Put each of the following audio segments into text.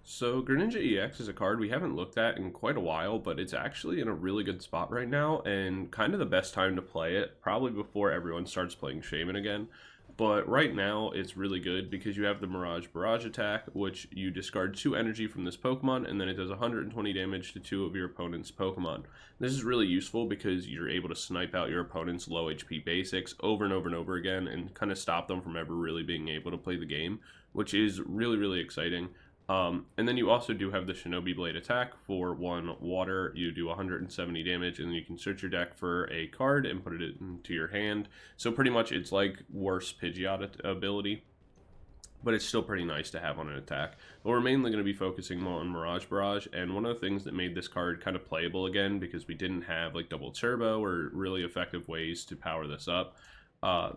So Greninja EX is a card we haven't looked at in quite a while, but it's actually in a really good spot right now and kind of the best time to play it, probably before everyone starts playing Shaman again. But right now it's really good because you have the Mirage Barrage attack, which you discard 2 energy from this Pokemon and then it does 120 damage to 2 of your opponent's Pokemon. This is really useful because you're able to snipe out your opponent's low HP basics over and over and over again and kind of stop them from ever really being able to play the game, which is really exciting. And then you also do have the Shinobi Blade attack for 1 water. You do 170 damage, and then you can search your deck for a card and put it into your hand. So pretty much it's like worse Pidgeot ability, but it's still pretty nice to have on an attack. But we're mainly going to be focusing more on Mirage Barrage, and one of the things that made this card kind of playable again, because we didn't have like double turbo or really effective ways to power this up,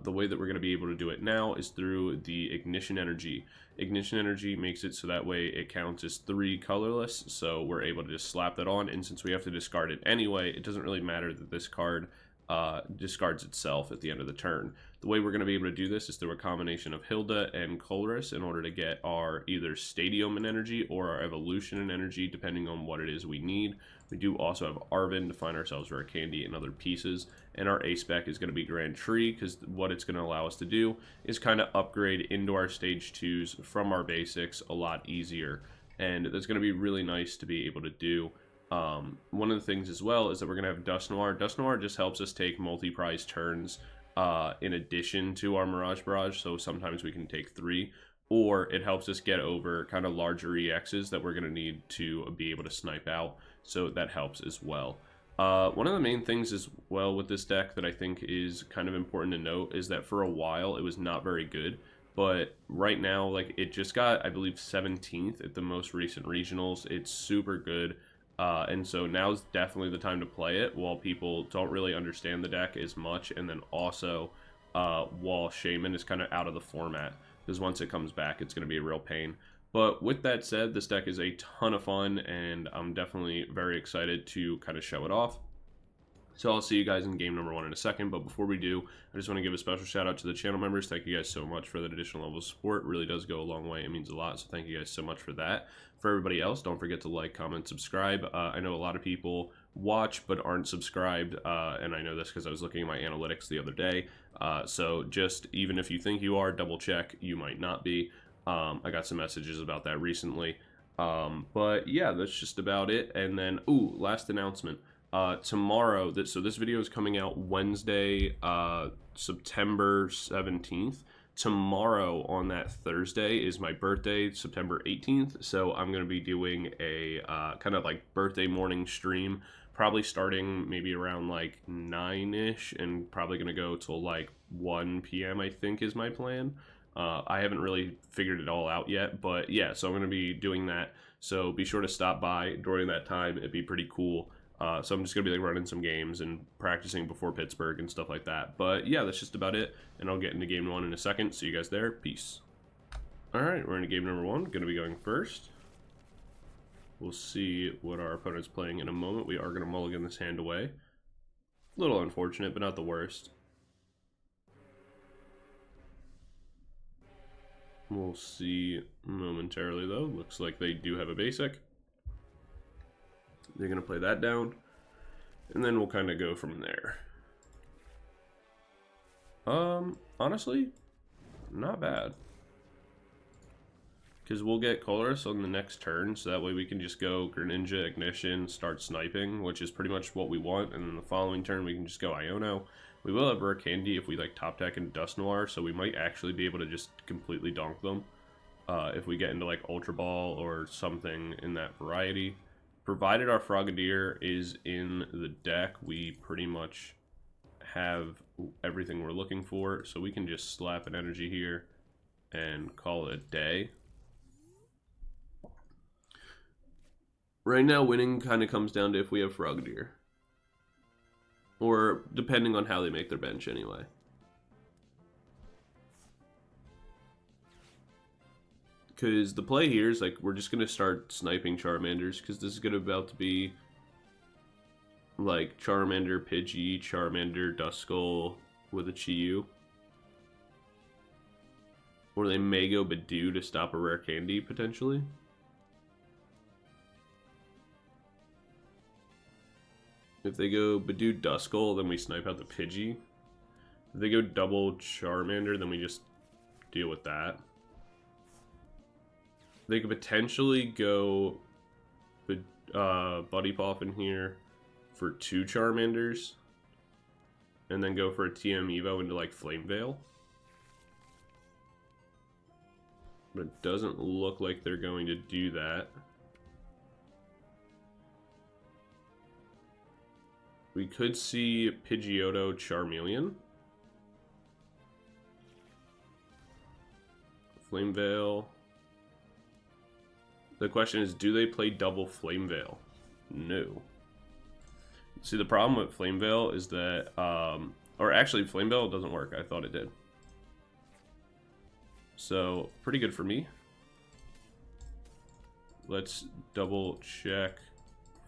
the way that we're going to be able to do it now is through the Ignition Energy. Ignition Energy makes it so that way it counts as 3 colorless, so we're able to just slap that on, and since we have to discard it anyway, it doesn't really matter that this card discards itself at the end of the turn. The way we're going to be able to do this is through a combination of Hilda and Colress in order to get our either Stadium in energy or our Evolution in energy, depending on what it is we need. We do also have Arven to find ourselves Rare Candy and other pieces, and our A-Spec is going to be Grand Tree, because what it's going to allow us to do is kind of upgrade into our Stage 2s from our basics a lot easier, and that's going to be really nice to be able to do. One of the things as well is that we're going to have Dusknoir. Dusknoir just helps us take multi-prize turns in addition to our Mirage Barrage, so sometimes we can take 3, or it helps us get over kind of larger EXs that we're going to need to be able to snipe out, so that helps as well. One of the main things as well with this deck that I think is kind of important to note is that for a while it was not very good, but right now, like, it just got, I believe, 17th at the most recent regionals. It's super good. And so now's definitely the time to play it while people don't really understand the deck as much, and then also while Shaman is kind of out of the format, because once it comes back it's going to be a real pain. But with that said, this deck is a ton of fun, and I'm definitely very excited to kind of show it off. So I'll see you guys in game number 1 in a second, but before we do, I just want to give a special shout out to the channel members. Thank you guys so much for that additional level of support. It really does go a long way. It means a lot, so thank you guys so much for that. For everybody else, don't forget to like, comment, subscribe. I know a lot of people watch but aren't subscribed, and I know this because I was looking at my analytics the other day. So just, even if you think you are, double check. You might not be. I got some messages about that recently. But yeah, that's just about it. And then, last announcement. Tomorrow, so this video is coming out Wednesday, September 17th. Tomorrow, on that Thursday, is my birthday, September 18th. So I'm going to be doing a kind of like birthday morning stream, probably starting maybe around like 9-ish, and probably going to go till like 1 p.m. I think is my plan. I haven't really figured it all out yet, but yeah, so I'm going to be doing that. So be sure to stop by during that time. It'd be pretty cool. So I'm just going to be like running some games and practicing before Pittsburgh and stuff like that. But yeah, that's just about it. And I'll get into game 1 in a second. See you guys there. Peace. Alright, we're into game number 1. Going to be going first. We'll see what our opponent's playing in a moment. We are going to mulligan this hand away. A little unfortunate, but not the worst. We'll see momentarily though. Looks like they do have a basic. They're going to play that down, and then we'll kind of go from there. Honestly, not bad. Because we'll get Colress on the next turn, so that way we can just go Greninja, Ignition, start sniping, which is pretty much what we want, and then the following turn we can just go Iono. We will have Rare Candy if we like top deck into Dusknoir, so we might actually be able to just completely donk them if we get into like Ultra Ball or something in that variety. Provided our Frogadier is in the deck, we pretty much have everything we're looking for, so we can just slap an energy here and call it a day. Right now, winning kind of comes down to if we have Frogadier. Or depending on how they make their bench anyway. Because the play here is like, we're just going to start sniping Charmanders, because this is going to about to be like Charmander, Pidgey, Charmander, Duskull with a Chi-Yu. Or they may go Budew to stop a Rare Candy, potentially. If they go Budew Duskull, then we snipe out the Pidgey. If they go double Charmander, then we just deal with that. They could potentially go Buddy Poffin here for 2 Charmanders. And then go for a TM Evo into like Flame Veil. But it doesn't look like they're going to do that. We could see Pidgeotto Charmeleon. Flame Veil. The question is, do they play double Flame Veil? No. See, the problem with Flame Veil is that, or actually Flame Veil doesn't work. I thought it did. So, pretty good for me. Let's double check.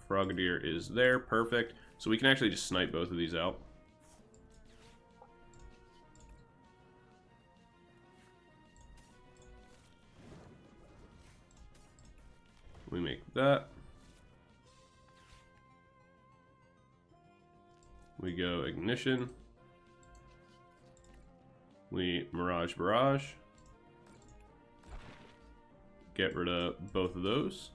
Frogadier is there. Perfect. So we can actually just snipe both of these out. We make that. We go Ignition. We Mirage Barrage. Get rid of both of those.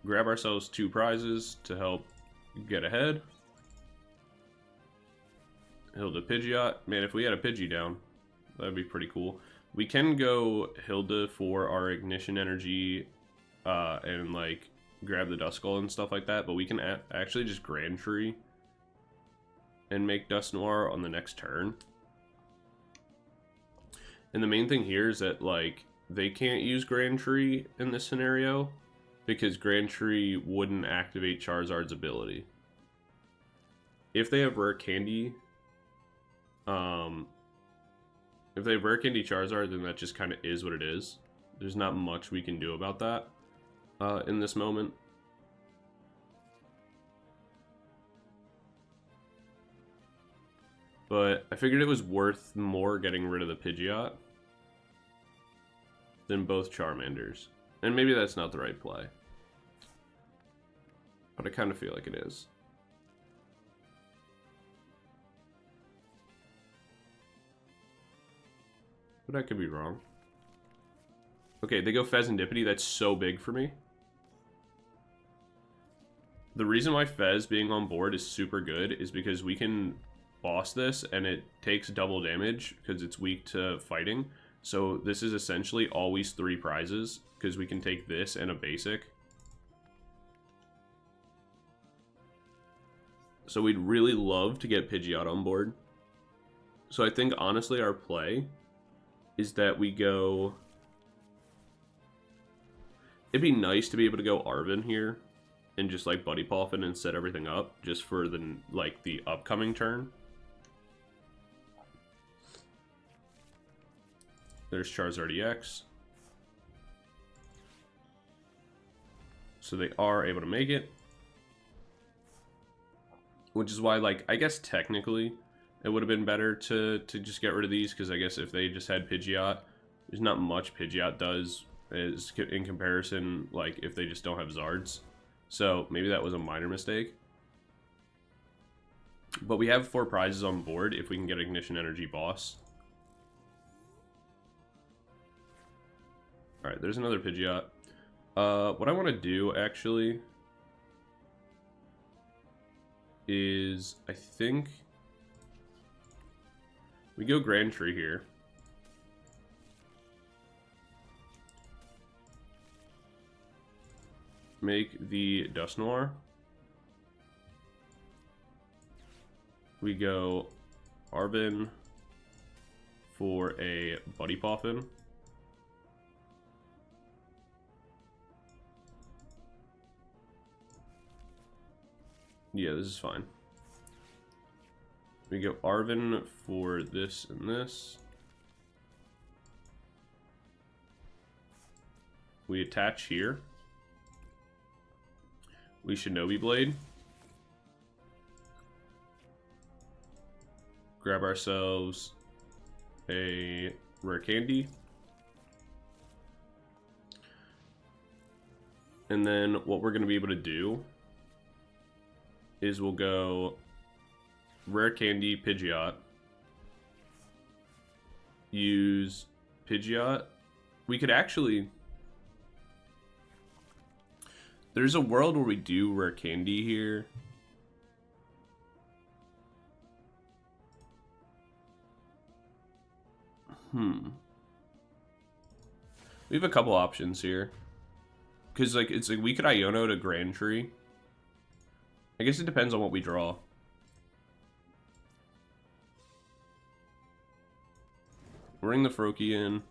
Grab ourselves 2 prizes to help get ahead. Hilda Pidgeot. Man, if we had a Pidgey down, that'd be pretty cool. We can go Hilda for our Ignition Energy and like grab the Duskull and stuff like that, but we can actually just Grand Tree and make Dusknoir on the next turn. And the main thing here is that like they can't use Grand Tree in this scenario because Grand Tree wouldn't activate Charizard's ability. If they have Rare Candy, if they have Rare Candy Charizard, then that just kind of is what it is. There's not much we can do about that in this moment. But I figured it was worth more getting rid of the Pidgeot than both Charmanders. And maybe that's not the right play. But I kind of feel like it is. But I could be wrong. Okay, they go Fezandipiti. That's so big for me. The reason why Fez being on board is super good is because we can boss this and it takes double damage because it's weak to fighting. So this is essentially always 3 prizes because we can take this and a basic. So we'd really love to get Pidgeot on board. So I think honestly our play is that we go... It'd be nice to be able to go Arven here and just like Buddy Poffin and set everything up just for the like the upcoming turn. There's Charizard EX. So they are able to make it. Which is why, like, I guess technically it would have been better to just get rid of these, because I guess if they just had Pidgeot, there's not much Pidgeot does is in comparison, like, if they just don't have Zards. So maybe that was a minor mistake. But we have 4 prizes on board if we can get Ignition Energy Boss. Alright, there's another Pidgeot. What I want to do, actually, is, I think, we go Grand Tree here. Make the Dusknoir. We go Arven for a Buddy Poffin. Yeah, this is fine. We go Arven for this and this. We attach here. We Shinobi Blade. Grab ourselves a Rare Candy. And then what we're going to be able to do is we'll go Rare Candy Pidgeot, use Pidgeot. We could actually... There's a world where we do Rare Candy here. We have a couple options here. Because, like, it's like we could Iono to Grand Tree. I guess it depends on what we draw. Bring the Froakie in.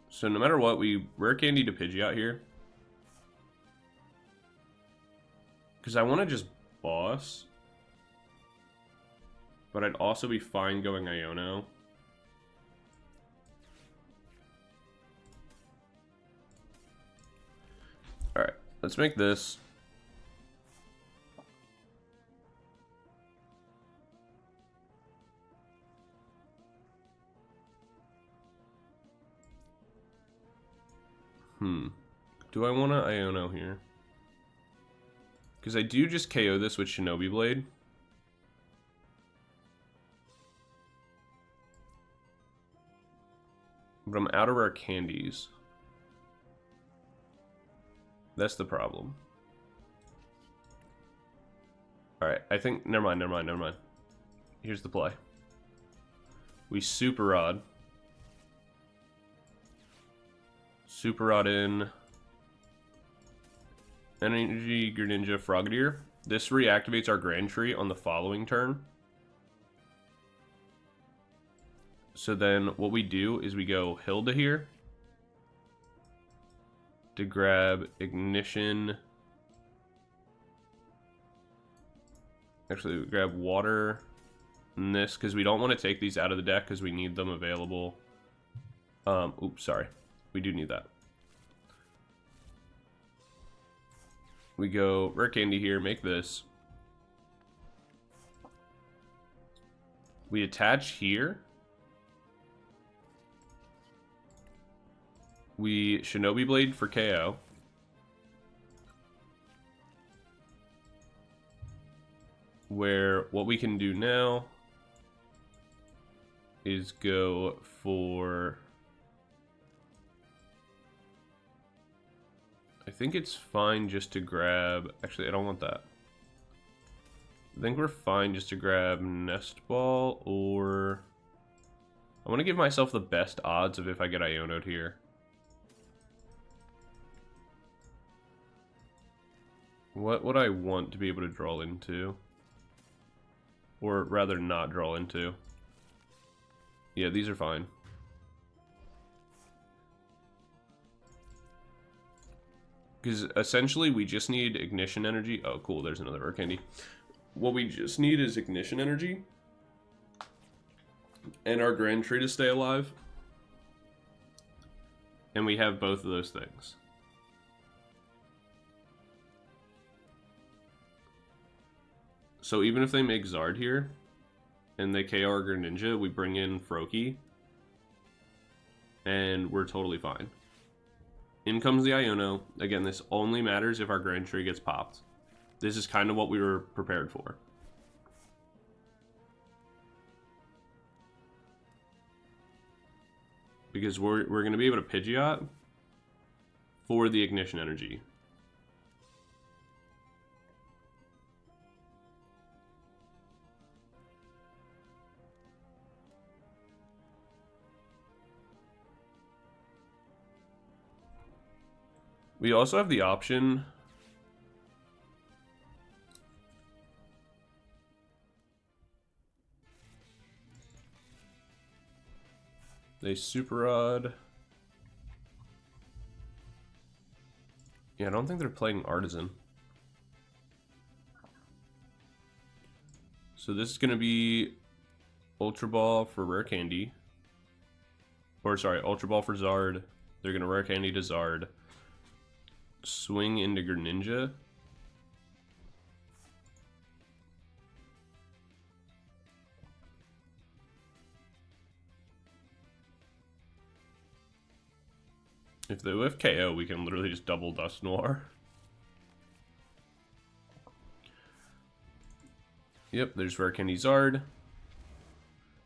So no matter what, we Rare Candy to Pidgeot here. Because I want to just boss. But I'd also be fine going Iono. Alright, let's make this. Do I want to Iono here? Because I do just KO this with Shinobi Blade. But I'm out of rare candies. That's the problem. Alright, I think... Never mind. Here's the play. We Super Rod. Super Rod in. Energy Greninja Frogadier. This reactivates our Grand Tree on the following turn. So then what we do is we go Hilda here to grab Ignition. Actually, we grab Water and this because we don't want to take these out of the deck because we need them available. Oops, sorry. We do need that. We go Rare Candy here, make this. We attach here. We Shinobi Blade for KO. Where what we can do now is go for... I think it's fine just to grab... Actually, I don't want that. I think we're fine just to grab Nest Ball or... I want to give myself the best odds of if I get Iono'd here. What would I want to be able to draw into? Or rather not draw into? Yeah, these are fine. Because essentially we just need Ignition Energy. Oh, cool, there's another Rare Candy. What we just need is Ignition Energy. And our Grand Tree to stay alive. And we have both of those things. So even if they make Zard here, and they KO our Greninja, we bring in Froakie, and we're totally fine. In comes the Iono. Again, this only matters if our Grand Tree gets popped. This is kind of what we were prepared for. Because we're going to be able to Pidgeot for the Ignition Energy. We also have the option they Super Rod. Yeah, I don't think they're playing Artisan. So this is going to be Ultra Ball for Rare Candy. Or sorry, Ultra Ball for Zard. They're going to Rare Candy to Zard. Swing into Greninja. If they whiff KO, we can literally just double Dusknoir. Yep, there's Rare Candy Zard.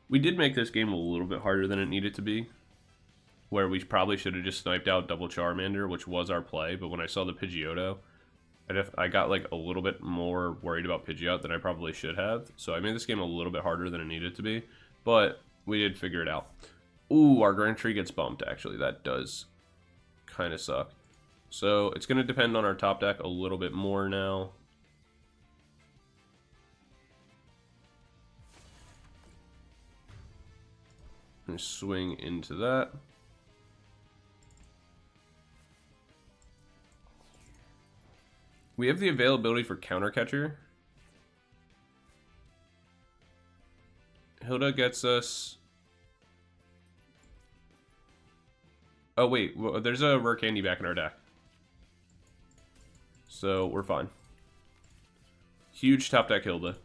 We did make this game a little bit harder than it needed to be, where we probably should have just sniped out double Charmander, which was our play, but when I saw the Pidgeotto, I got like a little bit more worried about Pidgeot than I probably should have, so I made this game a little bit harder than it needed to be, but we did figure it out. Ooh, our Grand Tree gets bumped, actually. That does kind of suck. So it's going to depend on our top deck a little bit more now. And swing into that. We have the availability for Counter Catcher. Hilda gets us... Oh wait, well, there's a Rare Candy back in our deck. So we're fine. Huge top deck Hilda.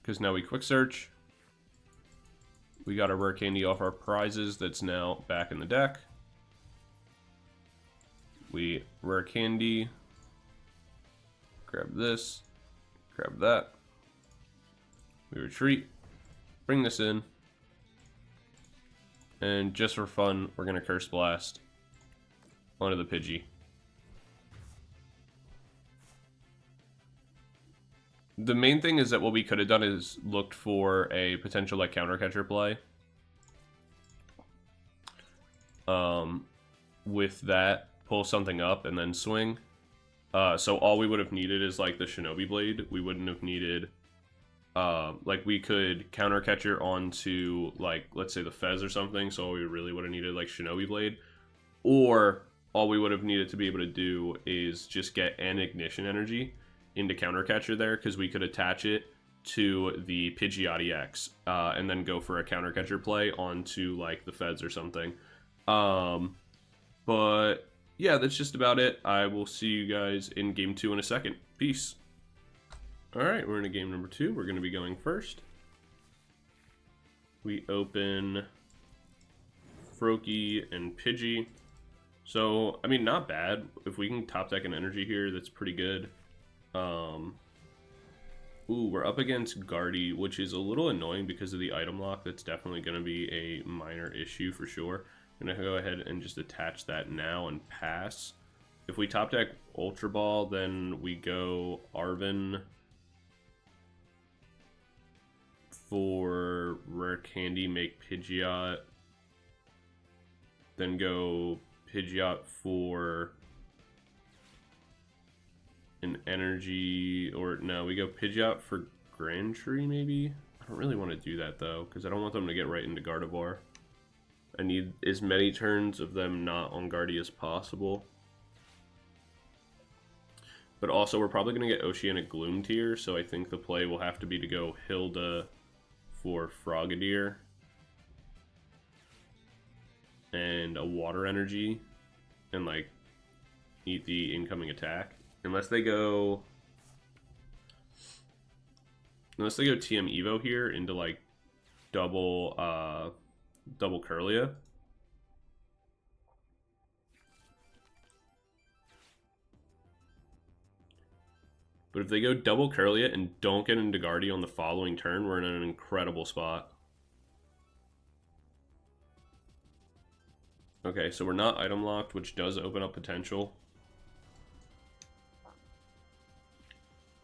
Because now we quick search. We got a Rare Candy off our prizes that's now back in the deck. We Rare Candy. Grab this. Grab that. We retreat. Bring this in. And just for fun, we're going to Curse Blast onto the Pidgey. The main thing is that what we could have done is looked for a potential like counter catcher play. With that, pull something up and then swing. So all we would have needed is like the Shinobi Blade. We wouldn't have needed, like we could counter catcher onto like, let's say the Fez or something. So we really would have needed like Shinobi Blade. Or all we would have needed to be able to do is just get an Ignition Energy into counter catcher there, because we could attach it to the Pidgeot EX and then go for a counter catcher play onto like the Feds or something. But yeah, that's just about it. I will see you guys in game 2 in a second. Peace. Alright, we're in a game number 2. We're going to be going first. We open Froakie and Pidgey. So, I mean, not bad. If we can top deck an energy here, that's pretty good. Ooh, we're up against Guardy, which is a little annoying because of the item lock. That's definitely going to be a minor issue for sure. I'm going to go ahead and just attach that now and pass. If we top deck Ultra Ball, then we go Arven for Rare Candy, make Pidgeot. Then go Pidgeot for an energy, or no, we go Pidgeot for Grand Tree maybe? I don't really want to do that though, because I don't want them to get right into Gardevoir. I need as many turns of them not on Guardy as possible. But also we're probably going to get Oceanic Gloom tier, so I think the play will have to be to go Hilda for Frogadier. And a Water Energy, and like eat the incoming attack. Unless they go TM Evo here into like double Curlia. But if they go double Curlia and don't get into Guardy on the following turn, we're in an incredible spot. Okay, so we're not item locked, which does open up potential.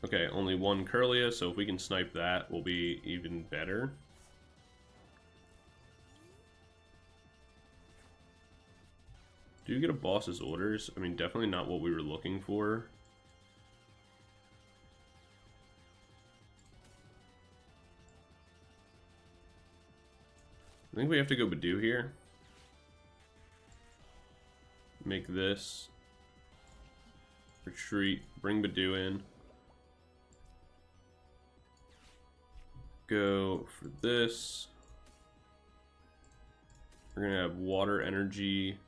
Okay, only one Curlia, so if we can snipe that, we'll be even better. Do you get a boss's orders? I mean, definitely not what we were looking for. I think we have to go Budew here. Make this. Retreat. Bring Budew in. Go for this. We're going to have Water Energy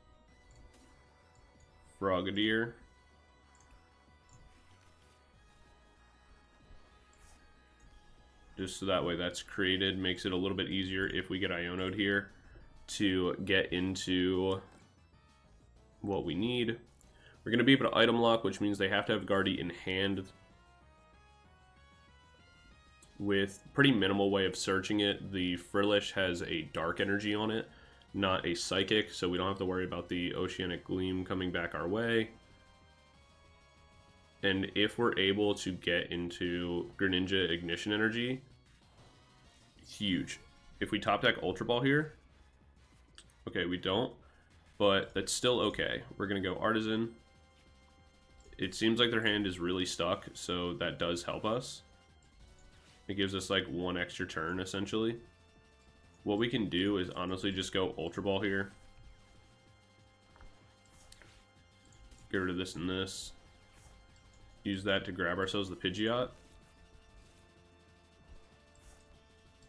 Frogadier. Just so that way that's created, makes it a little bit easier if we get Iono'd here to get into what we need. We're going to be able to item lock, which means they have to have Guardy in hand with pretty minimal way of searching it. The Frillish has a dark energy on it, not a psychic, so we don't have to worry about the Oceanic Gleam coming back our way. And if we're able to get into Greninja Ignition Energy, huge. If we top deck Ultra Ball here, okay, we don't, but that's still okay. We're going to go Artisan. It seems like their hand is really stuck, so that does help us. It gives us like one extra turn, essentially. What we can do is honestly just go Ultra Ball here. Get rid of this and this. Use that to grab ourselves the Pidgeot.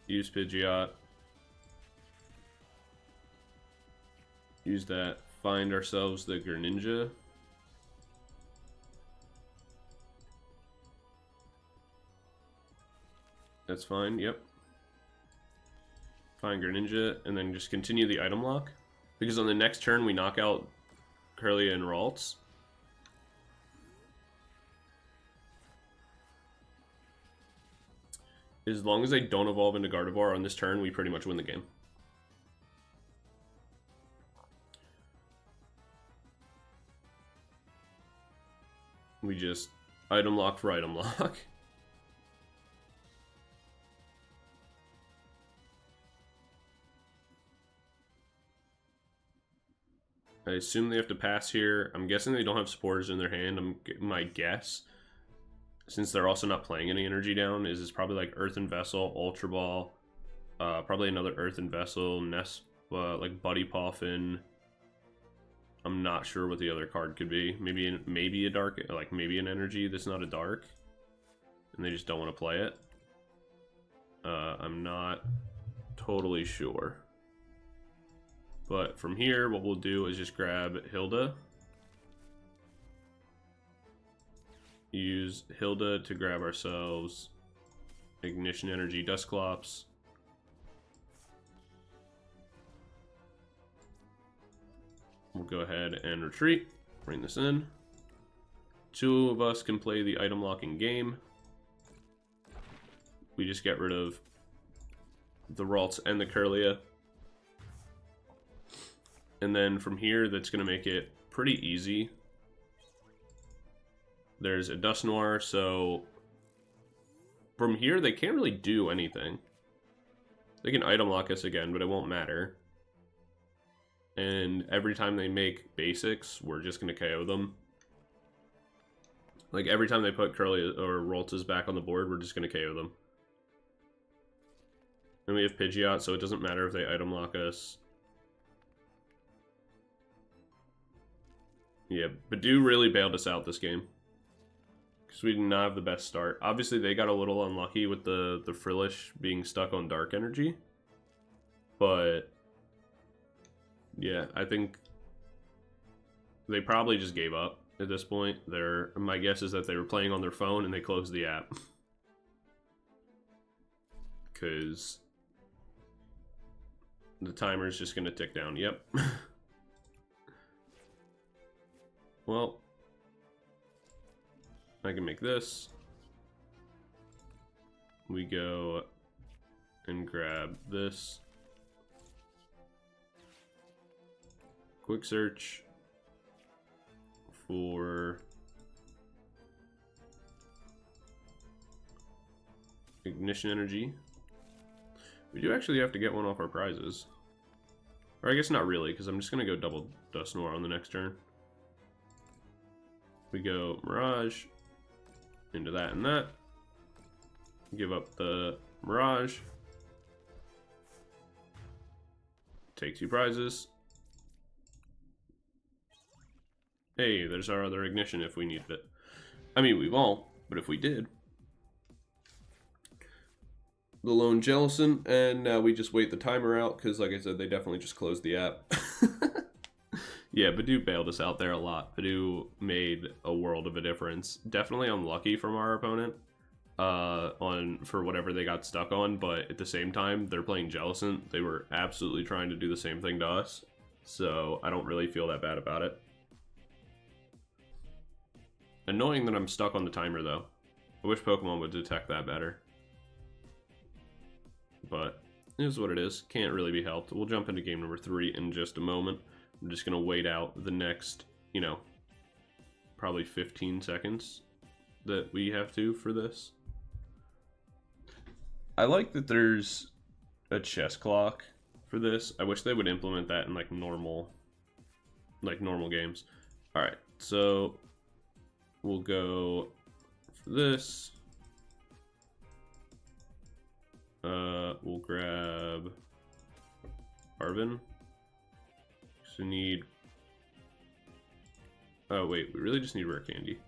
Use Pidgeot. Use that. Find ourselves the Greninja. That's fine, yep. Find Greninja, and then just continue the item lock. Because on the next turn, we knock out Kirlia and Ralts. As long as they don't evolve into Gardevoir on this turn, we pretty much win the game. We just item lock for item lock. I assume they have to pass here. I'm guessing they don't have supporters in their hand. My guess, since they're also not playing any energy down, is probably like Earthen Vessel, Ultra Ball, probably another Earthen Vessel, Nest, like Buddy Poffin. I'm not sure what the other card could be. Maybe a dark, like maybe an energy that's not a dark, and they just don't want to play it. I'm not totally sure. But from here, what we'll do is just grab Hilda. Use Hilda to grab ourselves Ignition Energy Dusclops. We'll go ahead and retreat. Bring this in. Two of us can play the item locking game. We just get rid of the Ralts and the Kirlia. And then from here, that's going to make it pretty easy. There's a Dusknoir, so from here, they can't really do anything. They can item lock us again, but it won't matter. And every time they make basics, we're just going to KO them. Like every time they put Kirlia or Ralts back on the board, we're just going to KO them. And we have Pidgeot, so it doesn't matter if they item lock us. Yeah, Budew really bailed us out this game. Because we did not have the best start. Obviously, they got a little unlucky with the Frillish being stuck on Dark Energy. But yeah, I think they probably just gave up at this point. My guess is that they were playing on their phone and they closed the app. Because the timer's just going to tick down. Yep. Well, I can make this. We go and grab this. Quick search for Ignition Energy. We do actually have to get one off our prizes. Or I guess not really, because I'm just going to go double Dusknoir on the next turn. We go Mirage into that and that. Give up the Mirage. Take two prizes. Hey, there's our other Ignition if we needed it. I mean, we won't, but if we did. The lone Jellicent, and now we just wait the timer out, because like I said, they definitely just closed the app. Yeah, Budew bailed us out there a lot. Budew made a world of a difference. Definitely unlucky from our opponent for whatever they got stuck on, but at the same time, they're playing Jellicent. They were absolutely trying to do the same thing to us, so I don't really feel that bad about it. Annoying that I'm stuck on the timer, though. I wish Pokemon would detect that better. But it is what it is. Can't really be helped. We'll jump into game number 3 in just a moment. I'm just going to wait out the next, you know, probably 15 seconds that we have to for this. I like that there's a chess clock for this. I wish they would implement that in like normal games. All right, so we'll go for this. We'll grab Arven. So need. Oh wait, we really just need Rare Candy.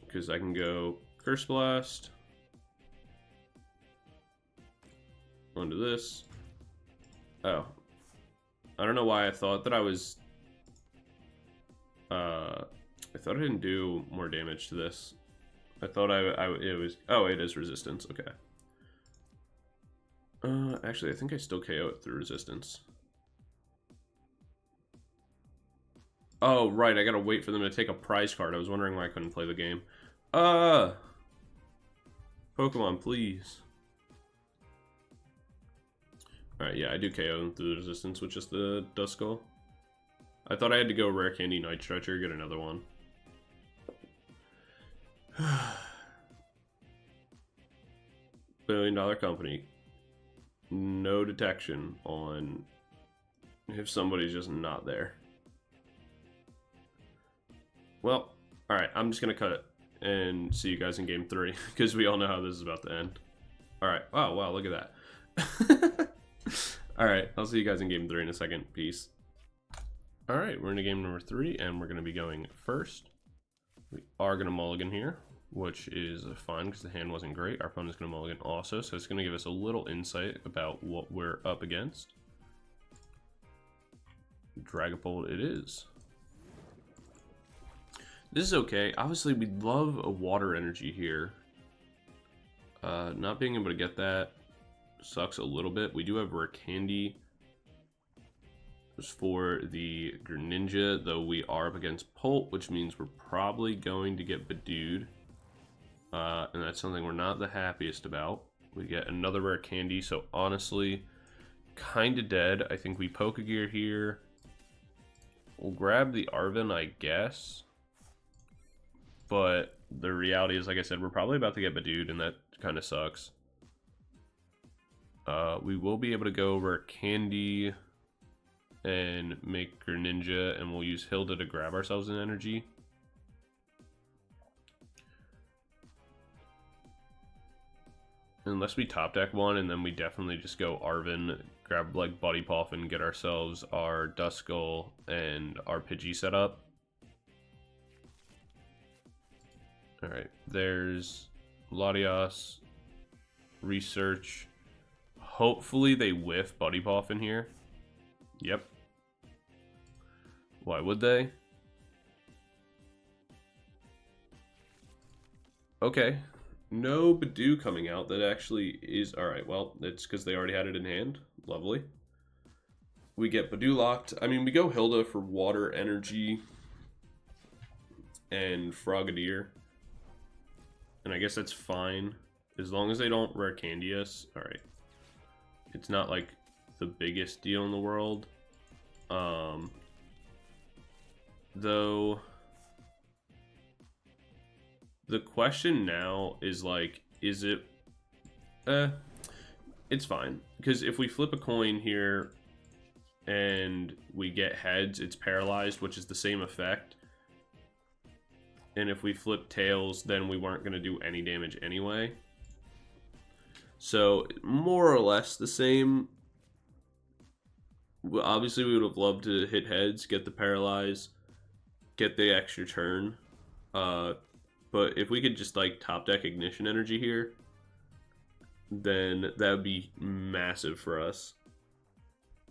Because I can go Curse Blast onto this. Oh, I don't know why I thought that I was. I thought I didn't do more damage to this. I thought it was. Oh, it is resistance. Okay. Actually, I think I still KO it through resistance. Oh, right. I gotta wait for them to take a prize card. I was wondering why I couldn't play the game. Pokemon, please. Alright, yeah, I do KO them through the resistance, which is the Duskull. I thought I had to go Rare Candy Night Stretcher, get another one. $1 billion company. No detection on if somebody's just not there. Well, alright, I'm just gonna cut it and see you guys in game 3, because we all know how this is about to end. Alright, oh wow, look at that. Alright, I'll see you guys in game 3 in a second. Peace. Alright, we're into game number 3, and we're gonna be going first. We are gonna mulligan here, which is fine because the hand wasn't great. Our opponent's going to mulligan also, so it's going to give us a little insight about what we're up against. Dragapult it is. This is okay. Obviously, we love a Water Energy here. Not being able to get that sucks a little bit. We do have Rare Candy for the Greninja, though we are up against Pult, which means we're probably going to get Budewed. And that's something we're not the happiest about. We get another Rare Candy, so honestly, kind of dead. I think we Pokegear here. We'll grab the Arven, I guess. But the reality is, like I said, we're probably about to get Budewed, and that kind of sucks. We will be able to go Rare Candy and make Greninja, and we'll use Hilda to grab ourselves an energy. Unless we top deck one, and then we definitely just go Arven, grab like Buddy Poffin, get ourselves our Duskull and our Pidgey set up. Alright, there's Latios, Research. Hopefully they whiff Buddy Poffin here. Yep. Why would they? Okay. No Budew coming out. That actually is... Alright, well, it's because they already had it in hand. Lovely. We get Budew locked. I mean, we go Hilda for Water Energy and Frogadier. And I guess that's fine. As long as they don't Rare Candy us. Alright. It's not like the biggest deal in the world. Though... The question now is like, is it... it's fine. Because if we flip a coin here and we get heads, it's paralyzed, which is the same effect. And if we flip tails, then we weren't going to do any damage anyway. So, more or less the same. Obviously, we would have loved to hit heads, get the paralyze, get the extra turn. But if we could just like top deck Ignition Energy here, then that would be massive for us.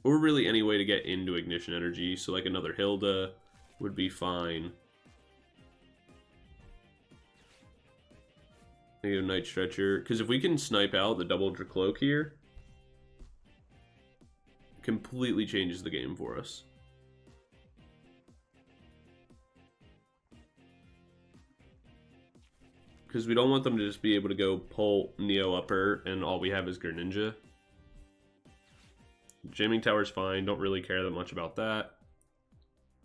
Or really any way to get into Ignition Energy. So like another Hilda would be fine. Maybe a Night Stretcher. Because if we can snipe out the double Dracloak here, completely changes the game for us. Because we don't want them to just be able to go pull Neo Upper and all we have is Greninja. Jamming Tower's fine, don't really care that much about that.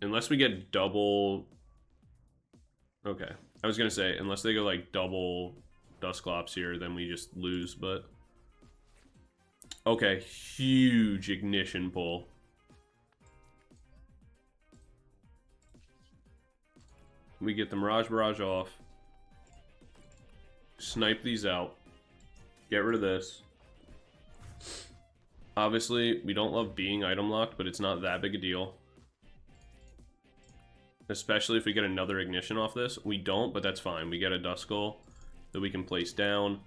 Unless we get double... Okay, I was going to say, unless they go like double Dusclops here, then we just lose, but... Okay, huge Ignition pull. We get the Mirage Barrage off. Snipe these out. Get rid of this. Obviously, we don't love being item locked, but it's not that big a deal. Especially if we get another Ignition off this. We don't, but that's fine. We get a Duskull that we can place down.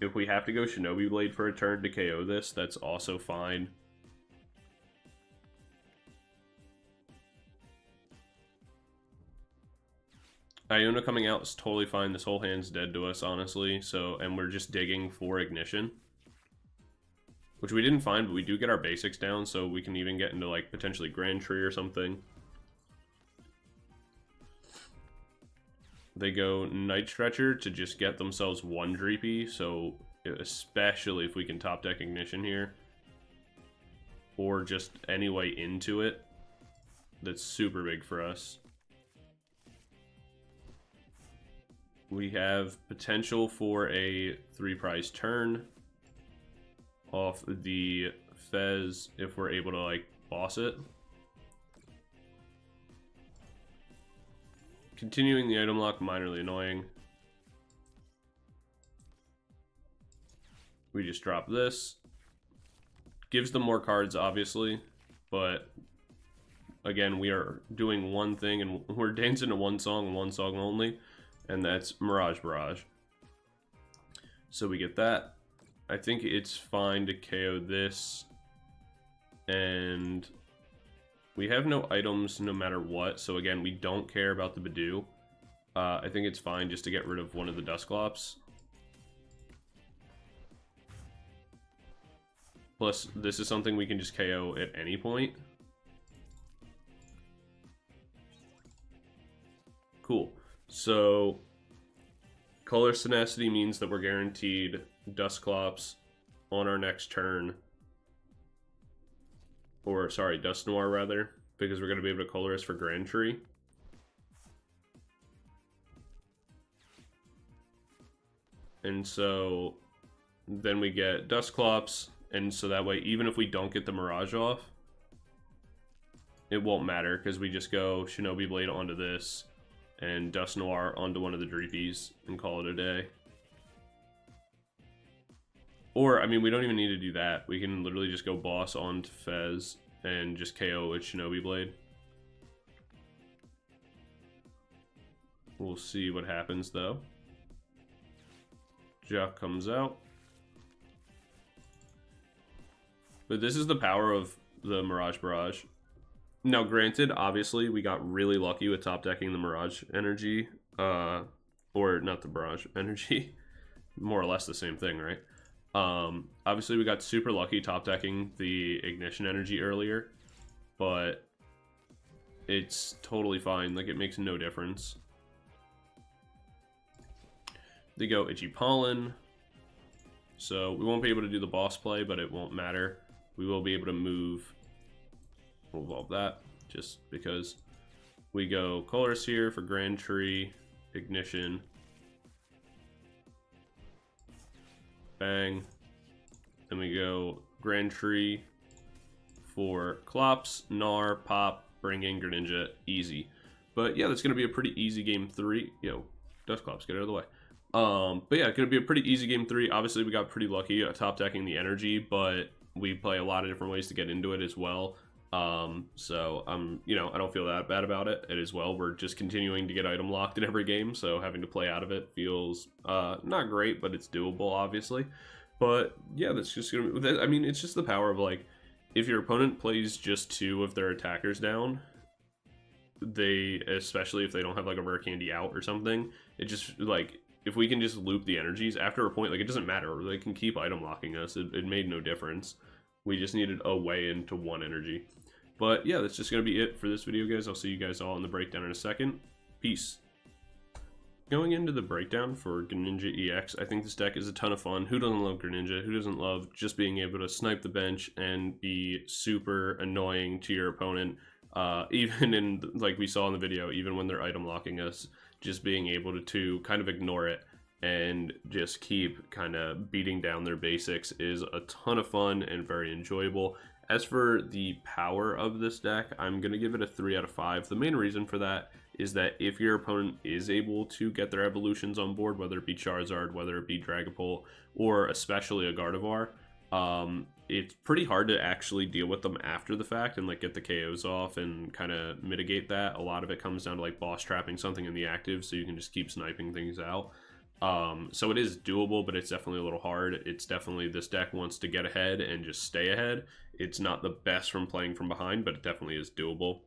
If we have to go Shinobi Blade for a turn to KO this, that's also fine. Iono coming out is totally fine. This whole hand's dead to us, honestly. So, and we're just digging for Ignition. Which we didn't find, but we do get our basics down, so we can even get into, like, potentially Grand Tree or something. They go Night Stretcher to just get themselves one Dreepy, so especially if we can top deck Ignition here. Or just any way into it. That's super big for us. We have potential for a 3-prize turn off the Fez if we're able to, like, boss it. Continuing the item lock, minorly annoying. We just drop this. Gives them more cards, obviously, but again, we are doing one thing and we're dancing to one song and one song only, and that's Mirage Barrage. So we get that. I think it's fine to KO this, and we have no items no matter what, so again, we don't care about the Budew. I think it's fine just to get rid of one of the Dusclops. Plus, this is something we can just KO at any point. Cool. So, Colress Tenacity means that we're guaranteed Dusclops on our next turn. Or, sorry, Dusknoir rather, because we're going to be able to Colress for Grand Tree. And so, then we get Dusclops, and so that way, even if we don't get the Mirage off, it won't matter, because we just go Shinobi Blade onto this, and Dusknoir onto one of the Dreepies, and call it a day. Or, I mean, we don't even need to do that. We can literally just go boss onto Fez and just KO with Shinobi Blade. We'll see what happens, though. Jock comes out. But this is the power of the Mirage Barrage. Now, granted, obviously, we got really lucky with top decking the Mirage Energy. Or, not the Barrage Energy. More or less the same thing, right? Obviously we got super lucky top decking the Ignition Energy earlier, but it's totally fine. Like, it makes no difference. They go Itchy Pollen, so we won't be able to do the boss play, but it won't matter. We will be able to move. We'll evolve that just because. We go Colress here for Grand Tree, Ignition. Bang. Then we go Grand Tree for Clops, Gnar, Pop, bring in Greninja, easy. But yeah, that's going to be a pretty easy game 3. Yo, Dusclops, get out of the way. But yeah, it's going to be a pretty easy game 3. Obviously, we got pretty lucky at top decking the energy, but we play a lot of different ways to get into it as well. So you know, I don't feel that bad about it as well. We're just continuing to get item locked in every game, so having to play out of it feels not great, but it's doable, obviously. But yeah, that's just gonna, I mean, it's just the power of, like, if your opponent plays just 2 of their attackers down, they, especially if they don't have like a Rare Candy out or something, it just, like, if we can just loop the energies after a point, like, it doesn't matter, they can keep item locking us. It made no difference. We just needed a way into 1 energy. But yeah, that's just going to be it for this video, guys. I'll see you guys all in the breakdown in a second. Peace. Going into the breakdown for Greninja EX, I think this deck is a ton of fun. Who doesn't love Greninja? Who doesn't love just being able to snipe the bench and be super annoying to your opponent? Even in, like we saw in the video, even when they're item locking us, just being able to kind of ignore it and just keep kind of beating down their basics is a ton of fun and very enjoyable. As for the power of this deck, I'm going to give it a 3 out of 5. The main reason for that is that if your opponent is able to get their evolutions on board, whether it be Charizard, whether it be Dragapult, or especially a Gardevoir, it's pretty hard to actually deal with them after the fact and like get the KOs off and kind of mitigate that. A lot of it comes down to like boss trapping something in the active, so you can just keep sniping things out. So it is doable, but it's definitely a little hard. It's definitely, this deck wants to get ahead and just stay ahead. It's not the best from playing from behind, but it definitely is doable.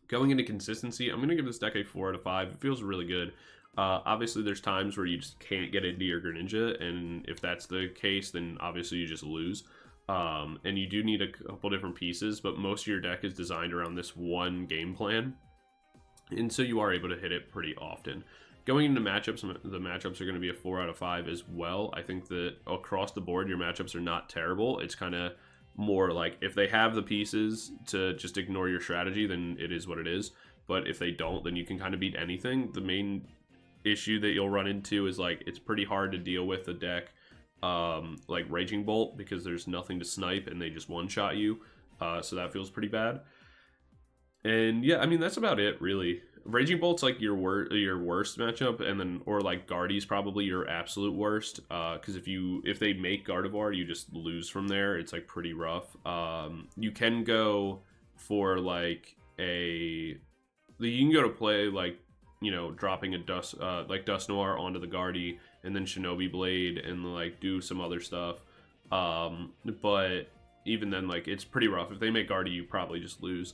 Going into consistency, I'm going to give this deck a 4 out of 5. It feels really good. Obviously, there's times where you just can't get into your Greninja, and if that's the case, then obviously you just lose. And you do need a couple different pieces, but most of your deck is designed around this one game plan, and so you are able to hit it pretty often. Going into matchups, the matchups are going to be a 4 out of 5 as well. I think that across the board, your matchups are not terrible. It's kind of more like if they have the pieces to just ignore your strategy, then it is what it is. But if they don't, then you can kind of beat anything. The main issue that you'll run into is like it's pretty hard to deal with a deck like Raging Bolt, because there's nothing to snipe and they just one-shot you. So that feels pretty bad. And yeah, I mean, that's about it, really. Raging Bolt's like your worst matchup, and then or like Guardy's probably your absolute worst. Because if they make Gardevoir, you just lose from there. It's like pretty rough. You can go for like you can go to play like, you know, dropping a Dusknoir onto the Guardy and then Shinobi Blade and like do some other stuff. But even then, like, it's pretty rough. If they make Guardy, you probably just lose.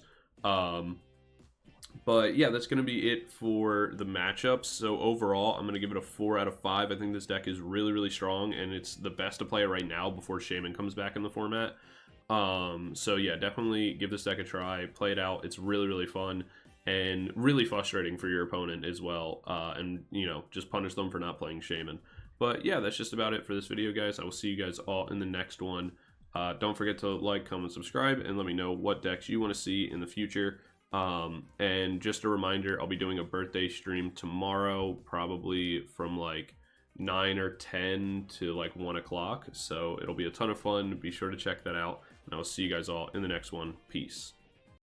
But yeah, that's going to be it for the matchups. So overall, I'm going to give it a 4 out of 5. I think this deck is really, really strong, and it's the best to play right now before Shaman comes back in the format. So yeah, definitely give this deck a try. Play it out. It's really, really fun and really frustrating for your opponent as well. And, you know, just punish them for not playing Shaman. But yeah, that's just about it for this video, guys. I will see you guys all in the next one. Don't forget to like, comment, subscribe, and let me know what decks you want to see in the future. And just a reminder, I'll be doing a birthday stream tomorrow, probably from like 9 or 10 to like 1 o'clock. So it'll be a ton of fun. Be sure to check that out. And I will see you guys all in the next one. Peace.